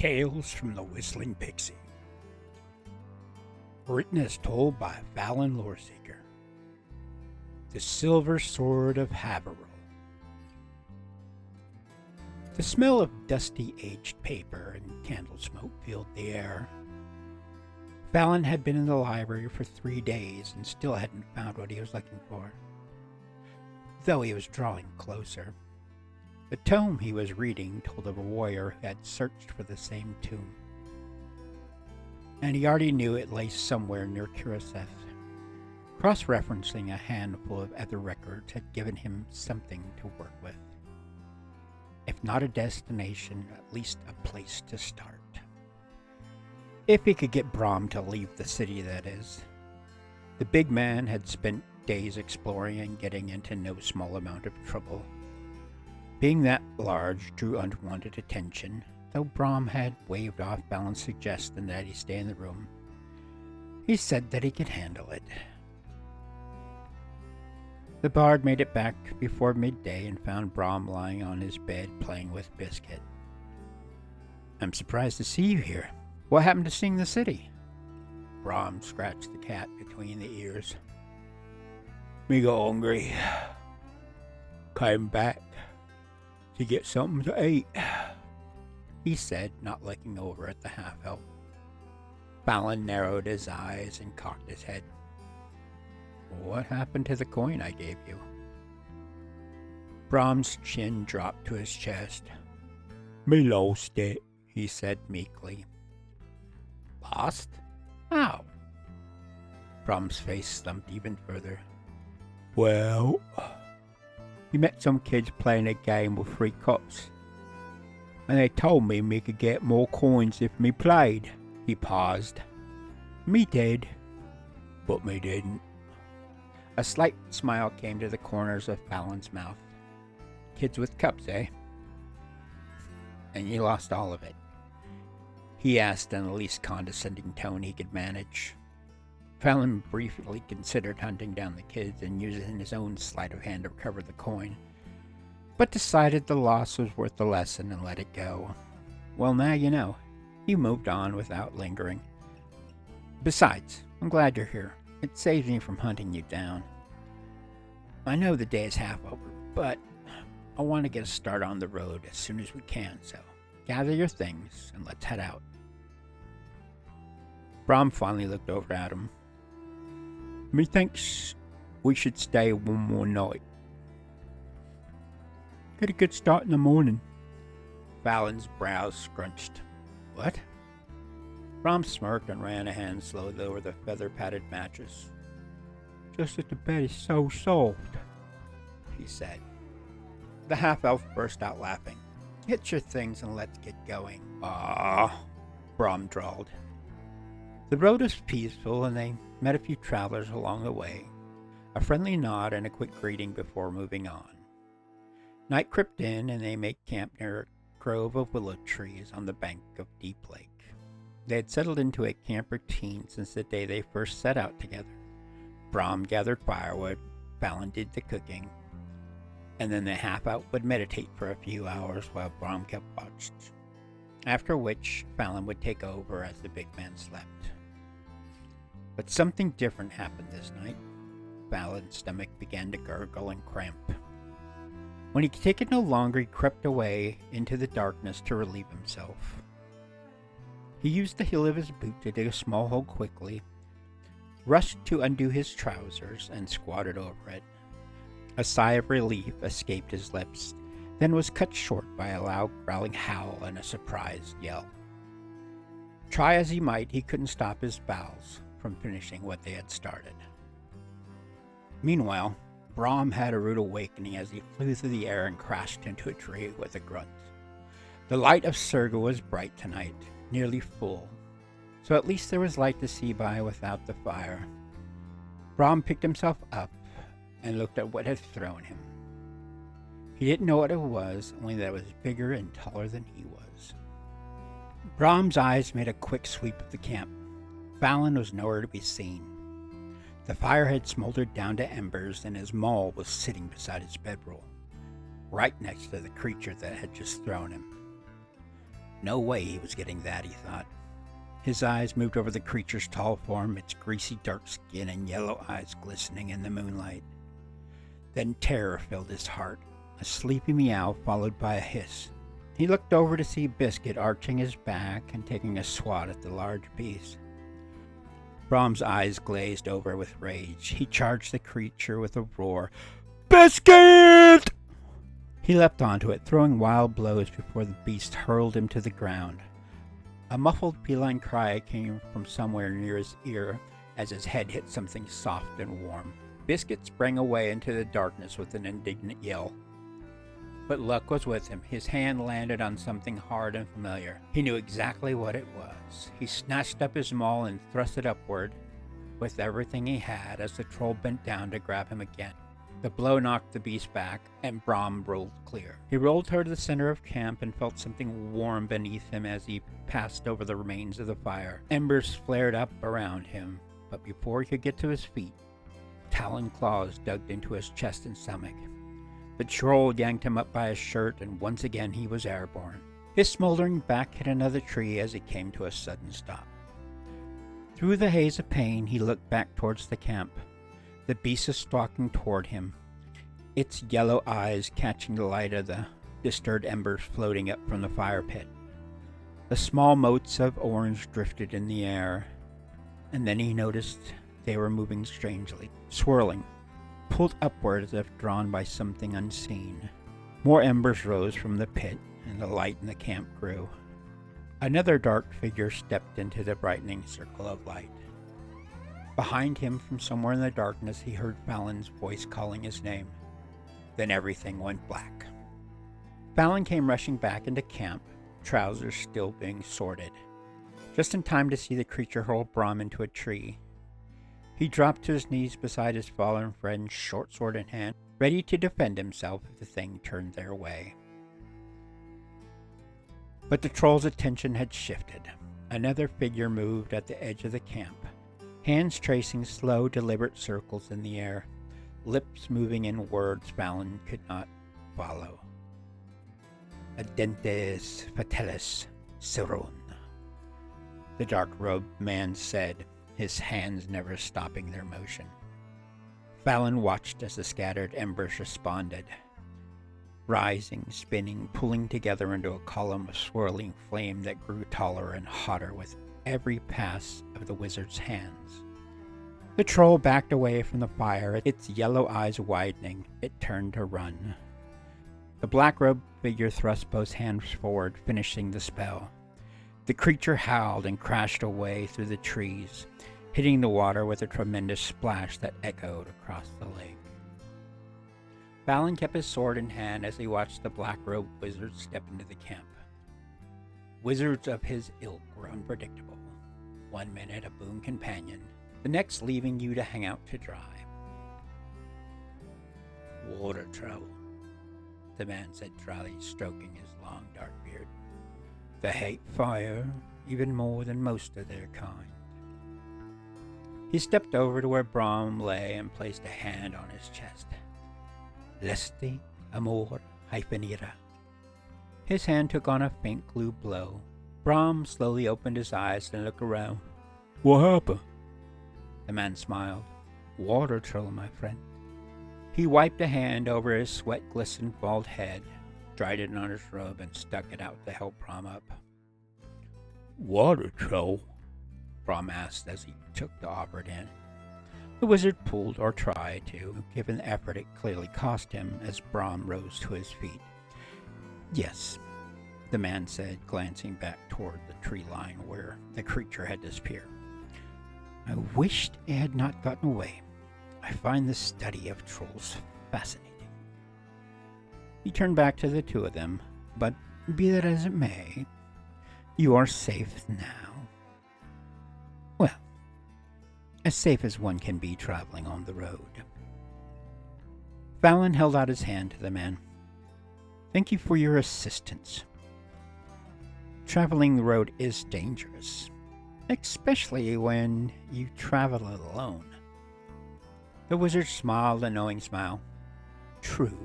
Tales from the Whistling Pixie. Written as told by Fallon Loreseeker. The Silver Sword of Haverl. The smell of dusty aged paper and candle smoke filled the air. Fallon had been in the library for 3 days and still hadn't found what he was looking for, though he was drawing closer. The tome he was reading told of a warrior who had searched for the same tomb, and he already knew it lay somewhere near Curacao. Cross-referencing a handful of other records had given him something to work with. If not a destination, at least a place to start. If he could get Brom to leave the city, that is. The big man had spent days exploring and getting into no small amount of trouble. Being that large drew unwanted attention, though Brom had waved off Fallon's suggestion that he stay in the room. He said that he could handle it. The bard made it back before midday and found Brom lying on his bed playing with Biscuit. "I'm surprised to see you here. What happened to seeing the city?" Brom scratched the cat between the ears. "Me got hungry. Came back to get something to eat," he said, not looking over at the half-elf. Fallon narrowed his eyes and cocked his head. "What happened to the coin I gave you?" Brom's chin dropped to his chest. "Me lost it," he said meekly. "Lost? How?" Brom's face slumped even further. "Well, he met some kids playing a game with 3 cups, and they told me could get more coins if me played." He paused. "Me did, but me didn't." A slight smile came to the corners of Fallon's mouth. "Kids with cups, eh? And you lost all of it?" he asked in the least condescending tone he could manage. Fallon briefly considered hunting down the kids and using his own sleight of hand to recover the coin, but decided the loss was worth the lesson and let it go. "Well, now you know." He moved on without lingering. "Besides, I'm glad you're here. It saves me from hunting you down. I know the day is half over, but I want to get a start on the road as soon as we can, so gather your things and let's head out." Brom finally looked over at him. "Methinks we should stay one more night. Get a good start in the morning." Fallon's brows scrunched. "What?" Brom smirked and ran a hand slowly over the feather-padded mattress. "Just that the bed is so soft," he said. The half-elf burst out laughing. "Get your things and let's get going." "Ah," Brom drawled. The road was peaceful and they met a few travelers along the way. A friendly nod and a quick greeting before moving on. Night crept in and they made camp near a grove of willow trees on the bank of Deep Lake. They had settled into a camp routine since the day they first set out together. Brom gathered firewood, Fallon did the cooking, and then the half-elf would meditate for a few hours while Brom kept watch, after which Fallon would take over as the big man slept. But something different happened this night. Fallon's stomach began to gurgle and cramp. When he could take it no longer, he crept away into the darkness to relieve himself. He used the heel of his boot to dig a small hole quickly, rushed to undo his trousers, and squatted over it. A sigh of relief escaped his lips, then was cut short by a loud growling howl and a surprised yell. Try as he might, he couldn't stop his bowels from finishing what they had started. Meanwhile, Brom had a rude awakening as he flew through the air and crashed into a tree with a grunt. The light of Surga was bright tonight, nearly full, so at least there was light to see by without the fire. Brom picked himself up and looked at what had thrown him. He didn't know what it was, only that it was bigger and taller than he was. Brom's eyes made a quick sweep of the camp. Fallon was nowhere to be seen. The fire had smoldered down to embers and his maul was sitting beside his bedroll, right next to the creature that had just thrown him. No way he was getting that, he thought. His eyes moved over the creature's tall form, its greasy dark skin and yellow eyes glistening in the moonlight. Then terror filled his heart, a sleepy meow followed by a hiss. He looked over to see Biscuit arching his back and taking a swat at the large beast. Brom's eyes glazed over with rage. He charged the creature with a roar. Biscuit! He leapt onto it, throwing wild blows before the beast hurled him to the ground. A muffled feline cry came from somewhere near his ear as his head hit something soft and warm. Biscuit sprang away into the darkness with an indignant yell. But luck was with him. His hand landed on something hard and familiar. He knew exactly what it was. He snatched up his maul and thrust it upward with everything he had as the troll bent down to grab him again. The blow knocked the beast back, and Brom rolled clear. He rolled toward the center of camp and felt something warm beneath him as he passed over the remains of the fire. Embers flared up around him, but before he could get to his feet, talon claws dug into his chest and stomach. The troll yanked him up by his shirt, and once again he was airborne. His smoldering back hit another tree as he came to a sudden stop. Through the haze of pain, he looked back towards the camp. The beast was stalking toward him, its yellow eyes catching the light of the disturbed embers floating up from the fire pit. The small motes of orange drifted in the air, and then he noticed they were moving strangely, swirling, pulled upward as if drawn by something unseen. More embers rose from the pit, and the light in the camp grew. Another dark figure stepped into the brightening circle of light. Behind him, from somewhere in the darkness, he heard Fallon's voice calling his name. Then everything went black. Fallon came rushing back into camp, trousers still being sorted, just in time to see the creature hurl Brom into a tree. He dropped to his knees beside his fallen friend, short sword in hand, ready to defend himself if the thing turned their way. But the troll's attention had shifted. Another figure moved at the edge of the camp, hands tracing slow, deliberate circles in the air, lips moving in words Fallon could not follow. Adentes fatalis seron, the dark-robed man said, his hands never stopping their motion. Fallon watched as the scattered embers responded, rising, spinning, pulling together into a column of swirling flame that grew taller and hotter with every pass of the wizard's hands. The troll backed away from the fire, its yellow eyes widening. It turned to run. The black-robed figure thrust both hands forward, finishing the spell. The creature howled and crashed away through the trees, hitting the water with a tremendous splash that echoed across the lake. Fallon kept his sword in hand as he watched the black-robed wizard step into the camp. Wizards of his ilk were unpredictable. 1 minute a boon companion, the next leaving you to hang out to dry. Water trouble, the man said dryly, stroking his long dark beard. They hate fire even more than most of their kind. He stepped over to where Brom lay and placed a hand on his chest. Lesti amor hyphenira. His hand took on a faint blue glow. Brom slowly opened his eyes and looked around. What happened? The man smiled. Water troll, my friend. He wiped a hand over his sweat-glistened bald head, dried it on his robe, and stuck it out to help Brom up. Water troll? Brom asked as he took the offered hand. The wizard pulled, or tried to, given the effort it clearly cost him, as Brom rose to his feet. Yes, the man said, glancing back toward the tree line where the creature had disappeared. I wished it had not gotten away. I find the study of trolls fascinating. He turned back to the two of them, but be that as it may, you are safe now. Well, as safe as one can be traveling on the road. Fallon held out his hand to the man. Thank you for your assistance. Traveling the road is dangerous, especially when you travel alone. The wizard smiled a knowing smile. True,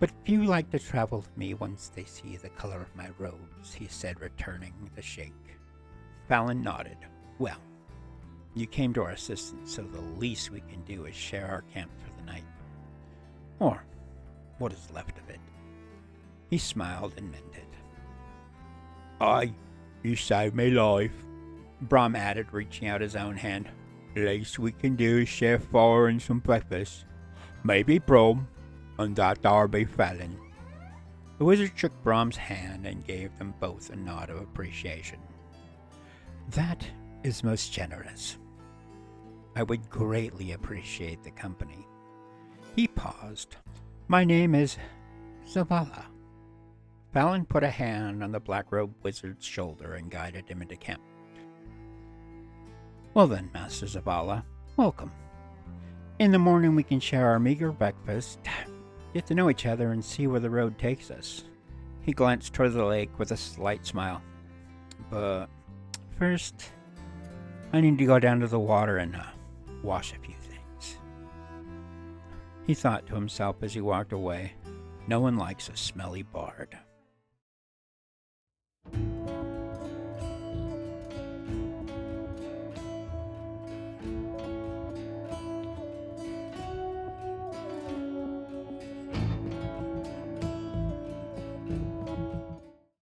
But few like to travel with me once they see the color of my robes, he said, returning the shake. Fallon nodded. Well, you came to our assistance, so the least we can do is share our camp for the night. Or what is left of it. He smiled and meant it. Aye, you saved me life, Brom added, reaching out his own hand. The least we can do is share fire and some breakfast. Maybe Brom, and that there be Fallon. The wizard shook Brom's hand and gave them both a nod of appreciation. That is most generous. I would greatly appreciate the company. He paused. My name is Zavala. Fallon put a hand on the black-robed wizard's shoulder and guided him into camp. Well then, Master Zavala, welcome. In the morning we can share our meager breakfast, get to know each other, and see where the road takes us. He glanced toward the lake with a slight smile. But first, I need to go down to the water and wash a few things. He thought to himself as he walked away, no one likes a smelly bard.